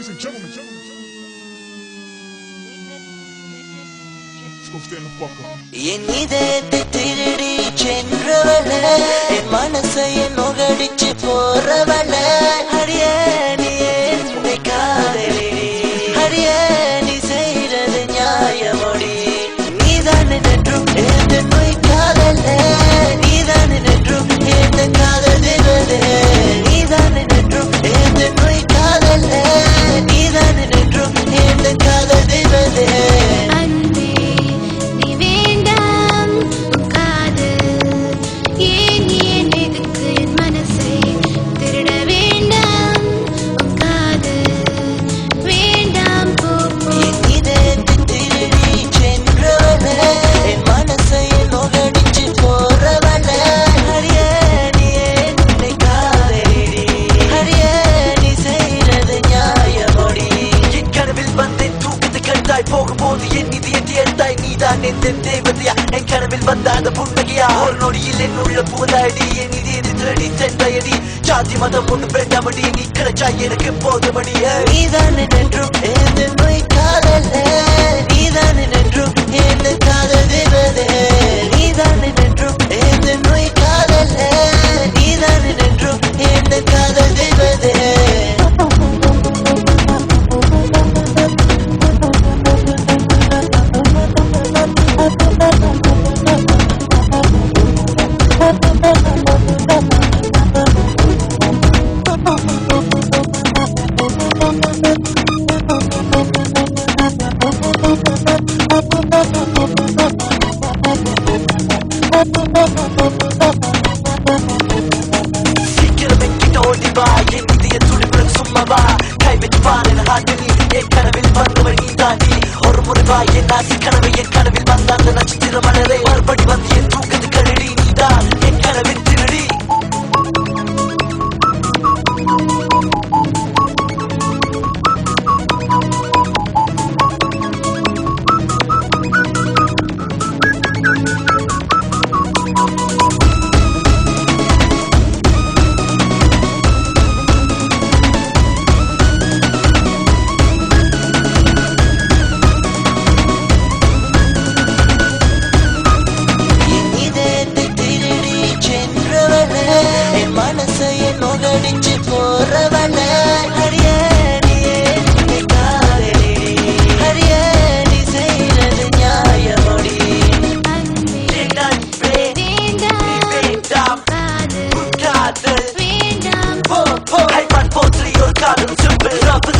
Ladies and gentlemen, let's go stand the fuck up. என் இதயத்தை திருடி சென்றவள, என் மனசை நுகடிச்சு போறவள, அடியே நீ என்னை காதலி, அடியே நீ செய்யறது நியாயமோடி, நீதான் என்றும் எந்த நோய் காதல்ல, நீதான் என்றும் எந்த காதல் தேவதே, நீதான் என்றும் எந்த நோய் காதல்ல, நீதான் என்றும் எந்த காதல் தேவதே. போகும்போது என் இதயத்தை எடுத்தாய், நீதான் எந்த தேவதையா, என் கனவில் வந்தாத புன்னகையா, ஒரு நொடியில் என் உள்ள புகழாடி, என் இதயத்தை திருடி சென்றாயடி, ஜாதி மதம் ஒன்று வேண்டாமடி, நீ கிடைச்சா எனக்கு போதுமடிய, நீதான் என்றும் எந்த நோய் காதல்ல, நீதான் என்றும் எந்த காதல் தேவதே, நீதான் என்றும் எந்த நோய் காதல்ல, நீதான் என்றும் எந்த காதல் தேவதே. சீக்கிரம் என்கிட்ட ஓடிவா, என் இதய துடிப்புடன் சும்மாவா, கை வச்சு பாரு ஹார்ட் நீ, என் கனவில் வந்தவன் நீ தாண்டி, ஒரு முறை வா என் ஆசி கனவு, என் கனவில் வந்த அந்த நட்சத்திர மலரை, மறுபடி வந்து என் தூக்கத்து கருடி, நீதான் என் கனவின் திருடி. நுகடிச்சு போறவள, அடியே நீ என்னை காதலி, அடியே நீ செய்யறது நியாயமோடி, வேண்டாம் காதல், வேண்டாம் போ ஹைமான் போற்றி ஒரு காதல் சும்பு ரப்பு